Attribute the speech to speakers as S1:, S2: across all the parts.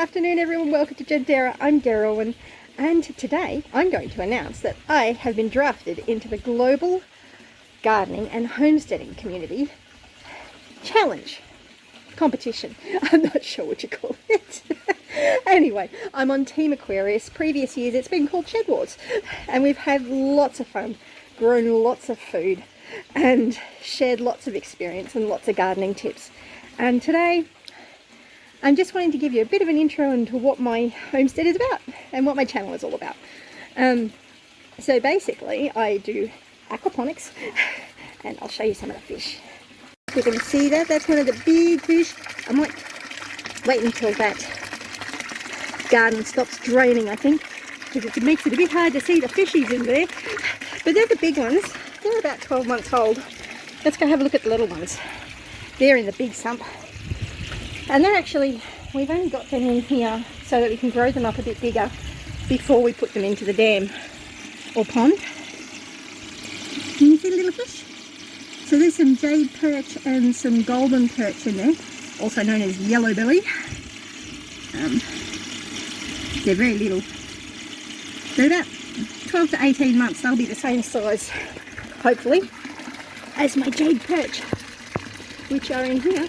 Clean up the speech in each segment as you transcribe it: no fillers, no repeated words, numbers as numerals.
S1: Afternoon everyone, welcome to Gentera. I'm Darylwyn, and today I'm going to announce that I have been drafted into the Global Gardening and Homesteading Community Challenge competition. I'm not sure what you call it. Anyway, I'm on Team Aquarius. Previous years it's been called Shed Wars, and we've had lots of fun, grown lots of food and shared lots of experience and lots of gardening tips. And today I'm just wanting to give you a bit of an intro into what my homestead is about and what my channel is all about. So basically I do aquaponics, and I'll show you some of the fish. You can see that, that's one of the big fish. I might wait until that garden stops draining, I think, because it makes it a bit hard to see the fishies in there. But they're the big ones. They're about 12 months old. Let's go have a look at the little ones. They're in the big sump. And they're actually, we've only got them in here so that we can grow them up a bit bigger before we put them into the dam or pond. Can you see the little fish? So there's some jade perch and some golden perch in there, also known as yellow belly. They're very little. They're about 12 to 18 months. They'll be the same size, hopefully, as my jade perch, which are in here.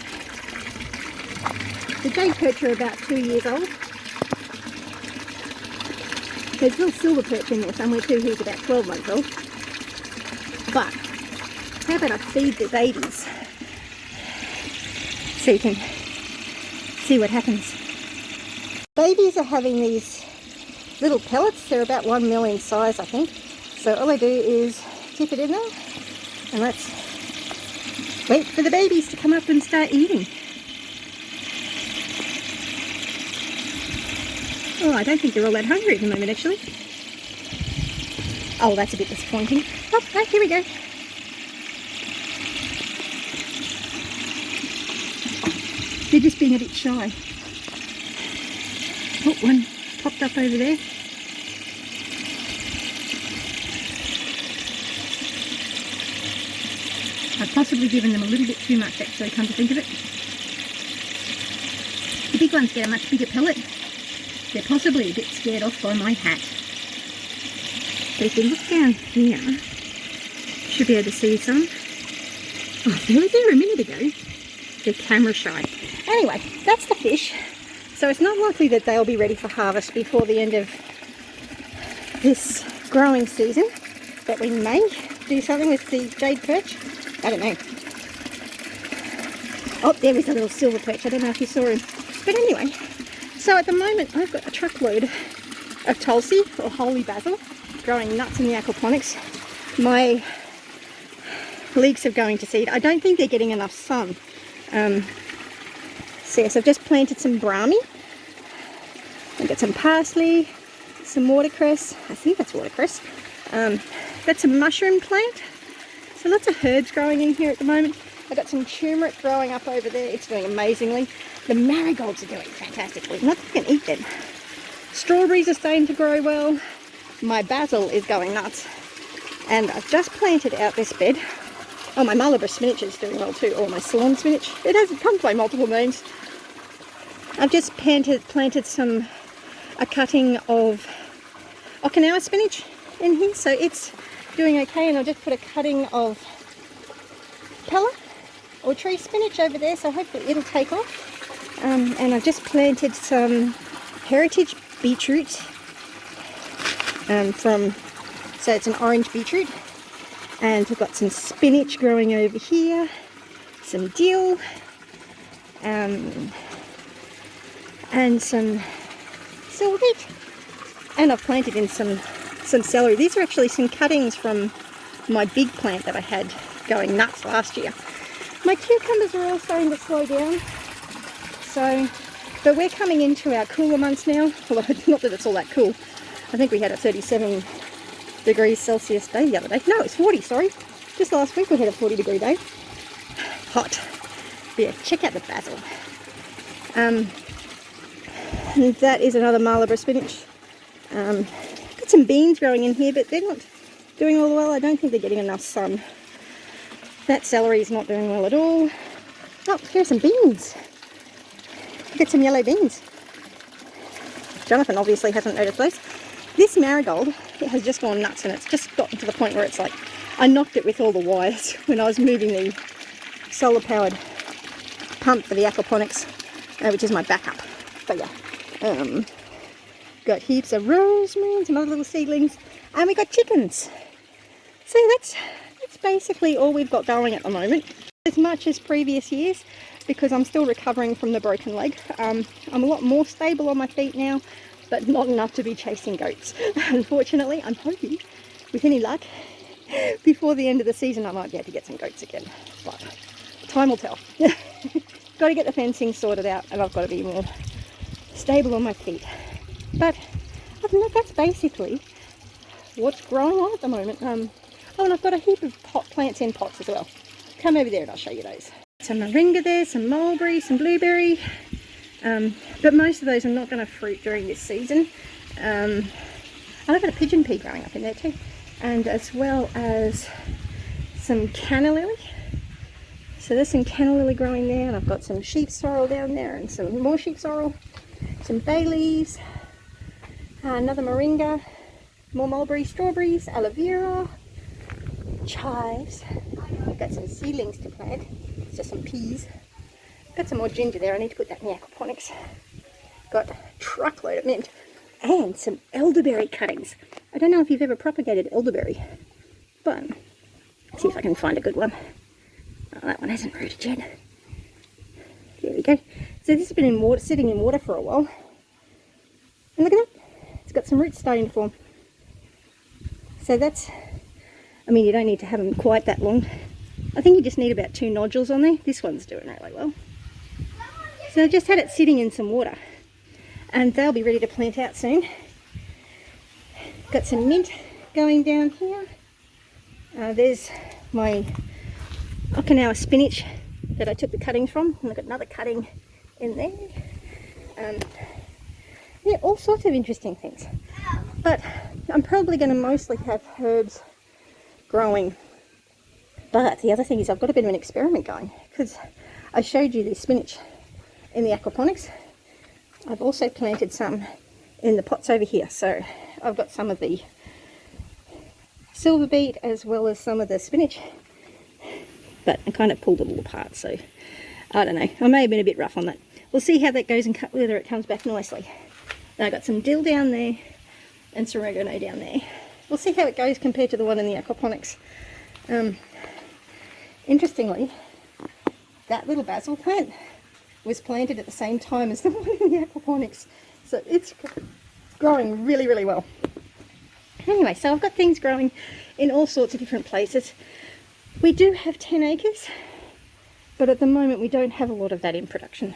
S1: The jade perch are about 2 years old. There's a little silver perch in there somewhere too, who's about 12 months old. But how about I feed the babies so you can see what happens. Babies are having these little pellets. They're about 1 mil in size, I think. So all I do is dip it in there, and let's wait for the babies to come up and start eating. Oh, I don't think they're all that hungry at the moment, actually. Oh, that's a bit disappointing. Oh, right, here we go. They're just being a bit shy. Oh, one popped up over there. I've possibly given them a little bit too much, actually, come to think of it. The big ones get a much bigger pellet. They're possibly a bit scared off by my hat. But if you look down here, you should be able to see some. Oh, they were there a minute ago. They're camera shy. Anyway, that's the fish. So it's not likely that they'll be ready for harvest before the end of this growing season. But we may do something with the jade perch. I don't know. Oh, there is a little silver perch. I don't know if you saw him. But anyway, so at the moment I've got a truckload of Tulsi, or holy basil, growing nuts in the aquaponics. My leeks are going to seed. I don't think they're getting enough sun. So yes, I've just planted some brahmi. I've got some parsley, some watercress. I think that's watercress. That's a mushroom plant. So lots of herbs growing in here at the moment. I've got some turmeric growing up over there. It's doing amazingly. The marigolds are doing fantastically. Not that I can eat them. Strawberries are starting to grow well. My basil is going nuts. And I've just planted out this bed. Oh, my Malabar spinach is doing well too, or my Ceylon spinach. It has come by multiple names. I've just planted a cutting of Okinawa spinach in here, so it's doing okay. And I've just put a cutting of Pella or tree spinach over there, so hopefully it'll take off. And I've just planted some heritage beetroot so it's an orange beetroot. And we've got some spinach growing over here, some dill, and some silverbeet. And I've planted in some celery. These are actually some cuttings from my big plant that I had going nuts last year. My cucumbers are all starting to slow down. But we're coming into our cooler months now. Well, not that it's all that cool. I think we had a 37 degrees Celsius day the other day. No, it's 40, sorry. Just last week we had a 40 degree day. Hot. But yeah, check out the basil. And that is another Malabar spinach. Got some beans growing in here, but they're not doing all well. I don't think they're getting enough sun. That celery is not doing well at all. Oh, here are some beans. Get some yellow beans. Jonathan obviously hasn't noticed those. This marigold, it has just gone nuts, and it's just gotten to the point where it's like, I knocked it with all the wires when I was moving the solar powered pump for the aquaponics, which is my backup. But yeah, got heaps of rosemary and some other little seedlings, and we got chickens. So that's basically all we've got going at the moment. As much as previous years, because I'm still recovering from the broken leg. I'm a lot more stable on my feet now, but not enough to be chasing goats. Unfortunately, I'm hoping, with any luck, before the end of the season I might be able to get some goats again. But time will tell. Got to get the fencing sorted out, and I've got to be more stable on my feet. But other than that, that's basically what's growing on at the moment. Oh, and I've got a heap of pot plants in pots as well. Come over there and I'll show you those. Some moringa there, some mulberry, some blueberry, but most of those are not going to fruit during this season. And I've got a pigeon pea growing up in there too, and as well as some canna lily. So there's some canna lily growing there, and I've got some sheep sorrel down there and some more sheep sorrel, some bay leaves, another moringa, more mulberry, strawberries, aloe vera, chives. I've got some seedlings to plant, it's just some peas. Got some more ginger there, I need to put that in the aquaponics. Got a truckload of mint and some elderberry cuttings. I don't know if you've ever propagated elderberry, but let's see if I can find a good one. Oh, that one hasn't rooted yet. There we go. So this has been in water, sitting in water for a while. And look at that, it's got some roots starting to form. So that's, I mean, you don't need to have them quite that long. I think you just need about 2 nodules on there. This one's doing really well. So I just had it sitting in some water, and they'll be ready to plant out soon. Got some mint going down here. There's my Okinawa spinach that I took the cuttings from, and I've got another cutting in there. Yeah, all sorts of interesting things. But I'm probably going to mostly have herbs growing. But the other thing is I've got a bit of an experiment going, because I showed you the spinach in the aquaponics. I've also planted some in the pots over here. So I've got some of the silver beet as well as some of the spinach. But I kind of pulled it all apart, so I don't know. I may have been a bit rough on that. We'll see how that goes and whether it comes back nicely. And I've got some dill down there and some oregano down there. We'll see how it goes compared to the one in the aquaponics. Interestingly, that little basil plant was planted at the same time as the one in the aquaponics, so it's growing really, really well. Anyway, so I've got things growing in all sorts of different places. We do have 10 acres, but at the moment we don't have a lot of that in production.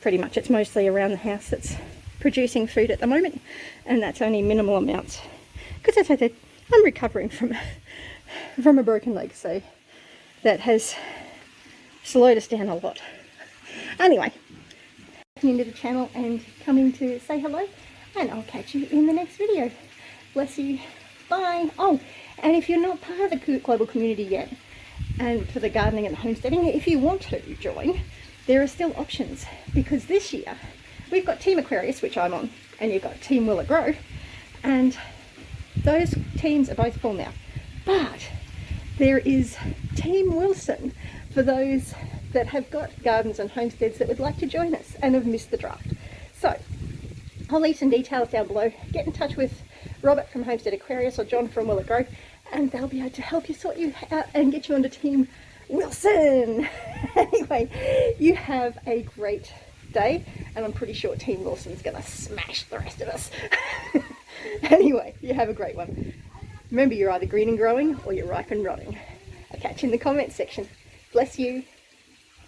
S1: Pretty much it's mostly around the house that's producing food at the moment, and that's only minimal amounts, because as I said, I'm recovering from a broken leg, so that has slowed us down a lot. Anyway, into the channel and coming to say hello, and I'll catch you in the next video. Bless you. Bye. Oh, and if you're not part of the global community yet, and for the gardening and homesteading, if you want to join, there are still options, because this year we've got Team Aquarius, which I'm on, and you've got Team Will It Grow, and those teams are both full now. But there is Team Wilson for those that have got gardens and homesteads that would like to join us and have missed the draft. So I'll leave some details down below. Get in touch with Robert from Homestead Aquarius or John from Will It Grow, and they'll be able to help you sort you out and get you onto Team Wilson. Anyway, you have a great day, and I'm pretty sure Team Wilson's gonna smash the rest of us. Anyway, you have a great one. Remember, you're either green and growing or you're ripe and rotting. I'll catch you in the comments section. Bless you.